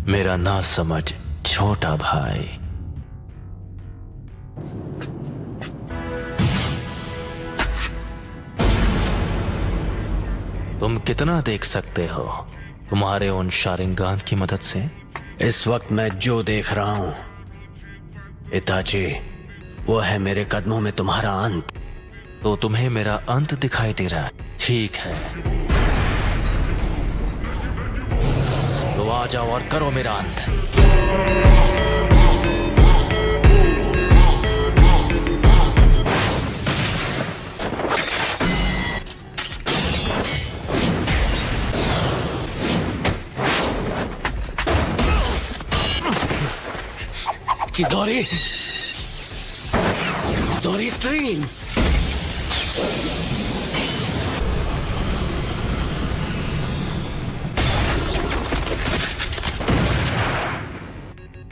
मेरा ना समझ छोटा भाई। तुम कितना देख सकते हो तुम्हारे उन शारिंगान की मदद से? इस वक्त मैं जो देख रहा हूं इताची, वो है मेरे कदमों में तुम्हारा अंत। तो तुम्हें मेरा अंत दिखाई दे रहा है? ठीक है, तो आ जाओ और करो मेरा अंत। चिदोरी, डोरी स्ट्रीम।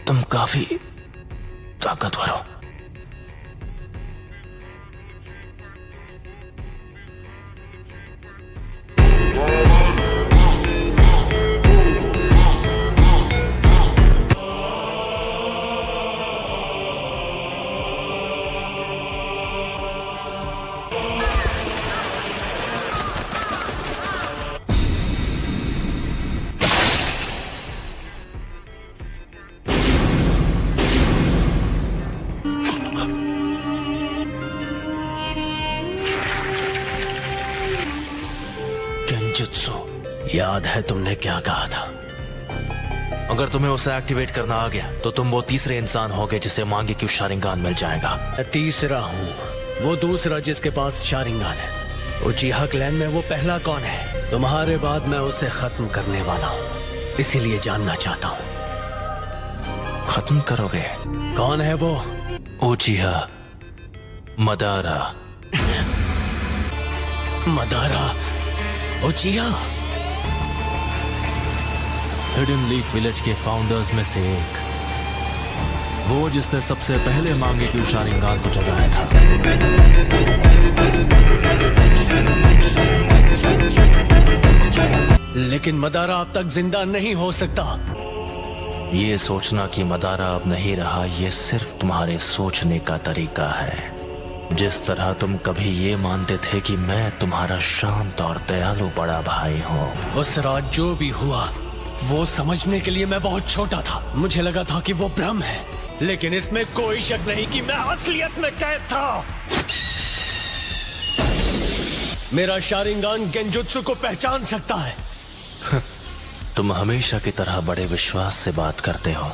तुम काफी ताकतवर हो। गेंजुत्सु। याद है तुमने क्या कहा था? अगर तुम्हें उसे एक्टिवेट करना आ गया तो तुम वो तीसरे इंसान होगे जिसे मांगे क्यों शारिंगान मिल जाएगा। मैं तीसरा हूँ, वो दूसरा जिसके पास शारिंगान है। उचिहा क्लैन में वो पहला कौन है? तुम्हारे बाद मैं उसे खत्म करने वाला हूँ, इसीलिए जानना चाहता हूँ। खत्म करोगे? कौन है वो? उचिहा Madara. Madara उचिहा? Hidden leaf village के फाउंडर्स में से एक, वो जिसने सबसे पहले मांगे क्यों शारिंगान को जगाया था। लेकिन मदारा अब तक जिंदा नहीं हो सकता। ये सोचना कि मदारा अब नहीं रहा, ये सिर्फ तुम्हारे सोचने का तरीका है। जिस तरह तुम कभी ये मानते थे कि मैं तुम्हारा शांत और दयालु बड़ा भाई हूँ। उस रात जो भी हुआ वो समझने के लिए मैं बहुत छोटा था। मुझे लगा था कि वो भ्रम है, लेकिन इसमें कोई शक नहीं कि मैं असलियत में कैद था। मेरा शारिंगान गेंजुत्सु को पहचान सकता है। तुम हमेशा की तरह बड़े विश्वास से बात करते हो।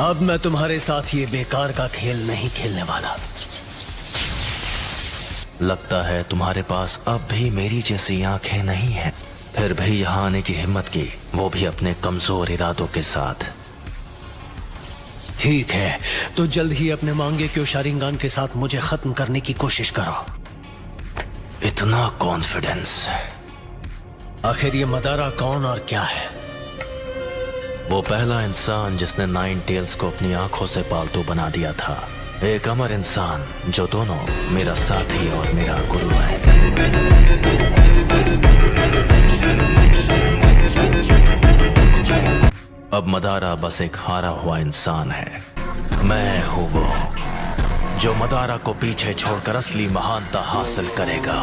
अब मैं तुम्हारे साथ ये बेकार का खेल नहीं खेलने वाला। लगता है तुम्हारे पास अब भी मेरी जैसी आंखें नहीं हैं, फिर भी यहाँ आने की हिम्मत की, वो भी अपने कमजोर इरादों के साथ। ठीक है, तो जल्द ही अपने मांगे क्यों शारिंगान के साथ मुझे खत्म करने की कोशिश करो। इतना कॉन्फिडेंस? आखिर ये मदारा कौन और क्या है? वो पहला इंसान जिसने नाइन टेल्स को अपनी आंखों से पालतू बना दिया था। एक अमर इंसान जो दोनों मेरा साथी और मेरा गुरु है। अब मदारा बस एक हारा हुआ इंसान है। मैं हूं वो जो मदारा को पीछे छोड़कर असली महानता हासिल करेगा।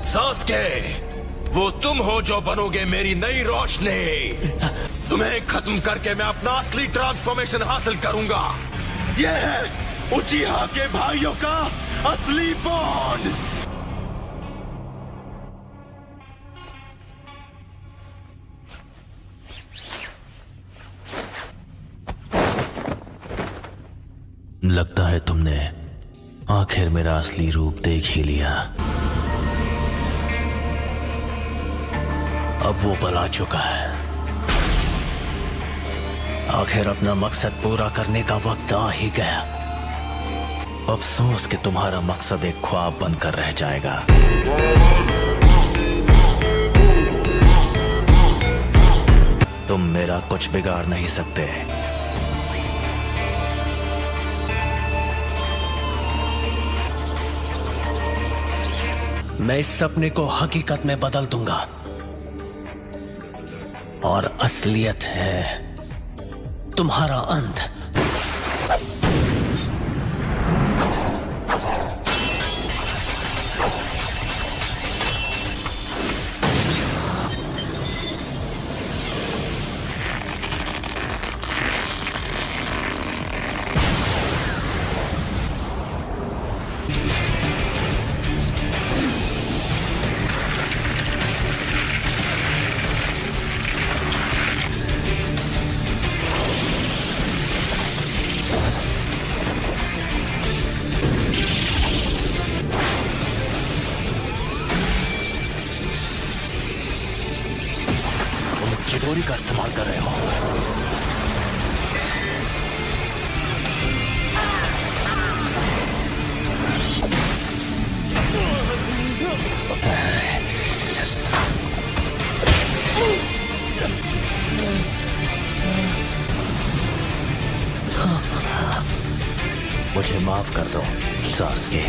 सास्के, वो तुम हो जो बनोगे मेरी नई रोशनी। तुम्हें खत्म करके मैं अपना असली ट्रांसफॉर्मेशन हासिल करूंगा। यह है उचिहा के भाइयों का असली बॉन्ड। लगता है तुमने आखिर मेरा असली रूप देख ही लिया। अब वो पला चुका है। आखिर अपना मकसद पूरा करने का वक्त आ ही गया। अफसोस कि तुम्हारा मकसद एक ख्वाब बनकर रह जाएगा। मेरा कुछ बिगाड़ नहीं सकते। मैं इस सपने को हकीकत में बदल दूंगा और असलियत है तुम्हारा अंत। चिदोरी का इस्तेमाल कर रहे हो। मुझे माफ कर दो सास्के।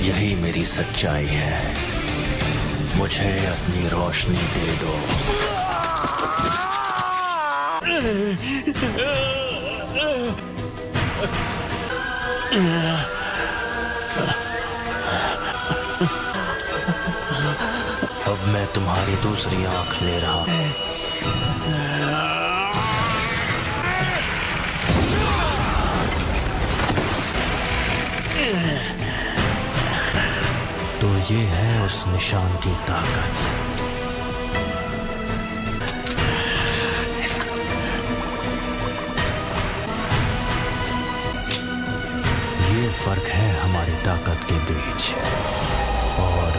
यही मेरी सच्चाई है। मुझे अपनी रोशनी दे दो। अब मैं तुम्हारी दूसरी आंख ले रहा हूं। तो ये है उस निशान की ताकत। ये फर्क है हमारी ताकत के बीच और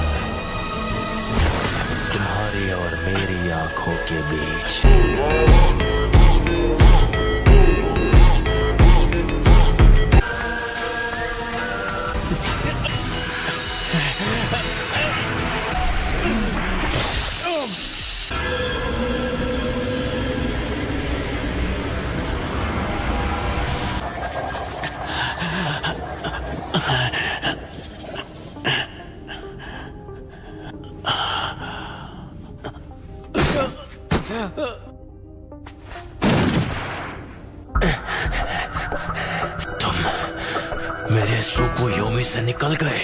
तुम्हारी और मेरी आंखों के बीच। तुम मेरे सुकुयोमी से निकल गए।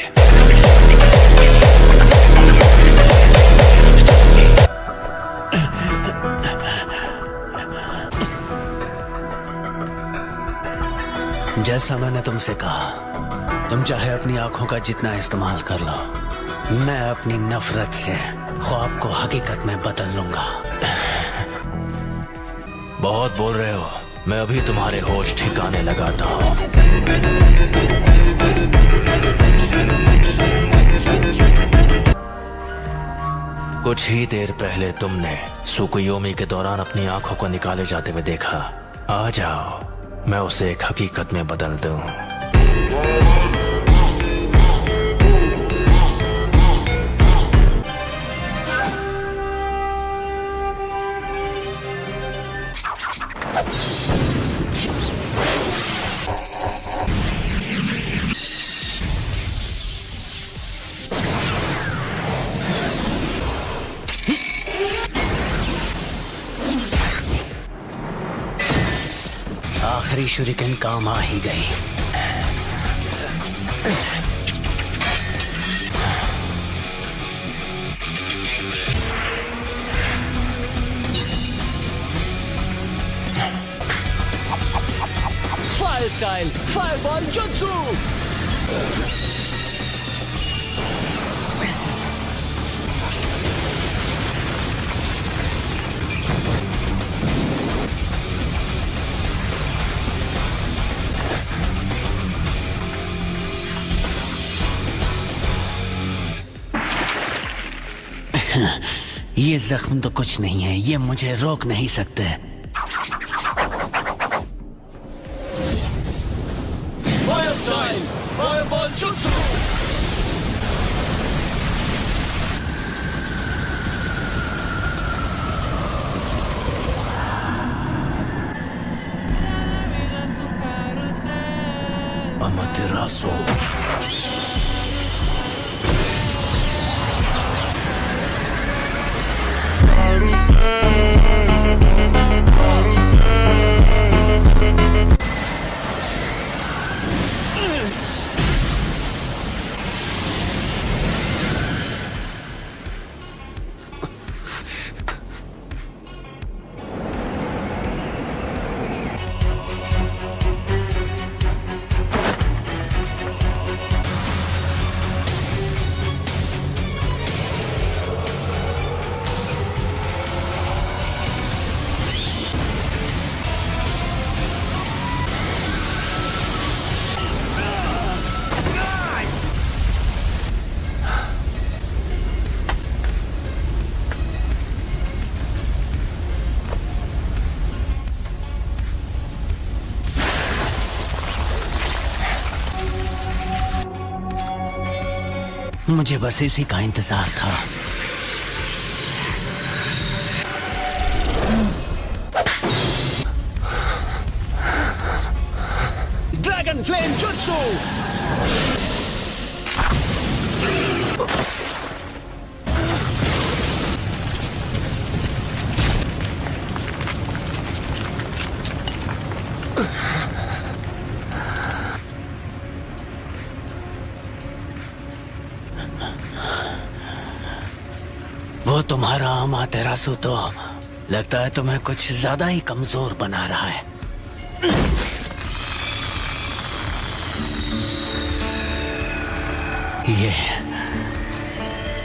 जैसा मैंने तुमसे कहा, तुम चाहे अपनी आंखों का जितना इस्तेमाल कर लो, मैं अपनी नफरत से ख्वाब को हकीकत में बदल लूंगा। बहुत बोल रहे हो। मैं अभी तुम्हारे होश ठिकाने लगाता हूँ। कुछ ही देर पहले तुमने सुकुयोमी के दौरान अपनी आंखों को निकाले जाते हुए देखा। आ जाओ, मैं उसे एक हकीकत में बदल दूं। आखिरी शुरिकन काम आ ही गई। Fire style, fireball jutsu. ये जख्म तो कुछ नहीं है, ये मुझे रोक नहीं सकते। Fire style, fireball jutsu. Amaterasu. मुझे बस इसी का इंतजार था। Dragon flame jutsu. वो तुम्हारा अमातेरासु तो लगता है तुम्हें कुछ ज्यादा ही कमजोर बना रहा है। ये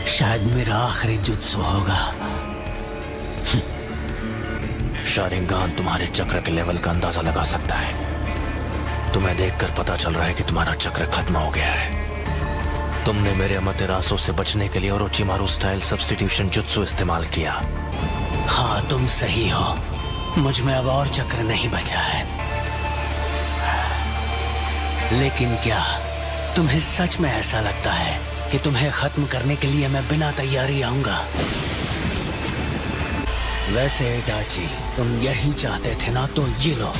शायद मेरा आखिरी जुत्सु होगा। शारिंगान तुम्हारे चक्र के लेवल का अंदाजा लगा सकता है। तुम्हें देखकर पता चल रहा है कि तुम्हारा चक्र खत्म हो गया है। तुमने मेरे अमातेरासु से बचने के लिए ओरोचिमारू स्टाइल सब्स्टिट्यूशन जुत्सु इस्तेमाल किया। हाँ, तुम सही हो। मुझ में अब और चक्र नहीं बचा है। लेकिन क्या तुम्हें सच में ऐसा लगता है कि तुम्हें खत्म करने के लिए मैं बिना तैयारी आऊंगा? वैसे इटाची, तुम यही चाहते थे ना, तो ये लो।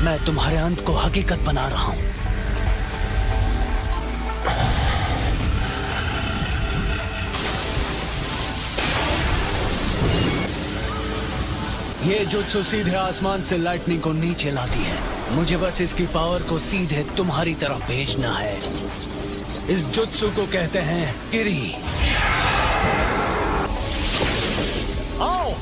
मैं तुम्हारे अंत को हकीकत बना रहा हूं। ये जुत्सु सीधे आसमान से लाइटनिंग को नीचे लाती है। मुझे बस इसकी पावर को सीधे तुम्हारी तरफ भेजना है। इस जुत्सु को कहते हैं किरी। आओ।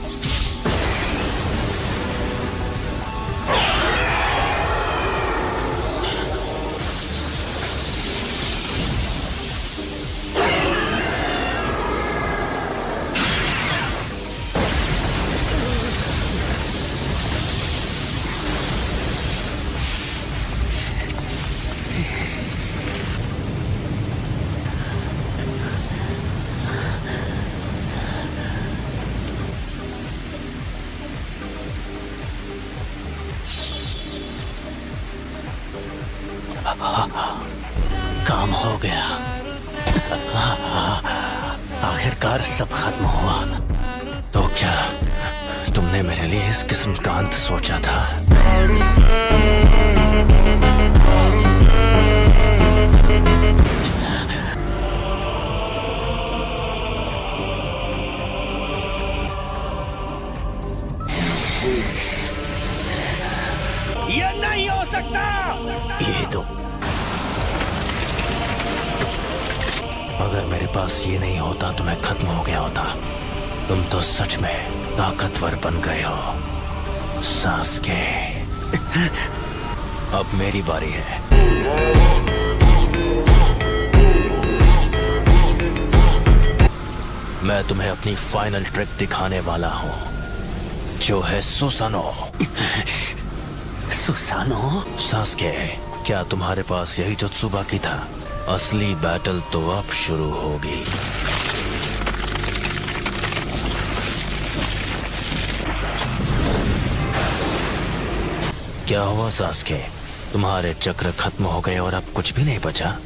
काम हो गया। आखिरकार सब खत्म हुआ। तो क्या तुमने मेरे लिए इस किस्म का अंत सोचा था? ये नहीं हो सकता। ये तो अगर मेरे पास ये नहीं होता तो मैं खत्म हो गया होता। तुम तो सच में ताकतवर बन गए हो सास्के। अब मेरी बारी है। मैं तुम्हें अपनी फाइनल ट्रिक दिखाने वाला हूं, जो है सुसानो। सुसानो? सास्के, क्या तुम्हारे पास यही जुत्सु बाकी था? असली बैटल तो अब शुरू होगी। क्या हुआ सास्के? तुम्हारे चक्र खत्म हो गए और अब कुछ भी नहीं बचा?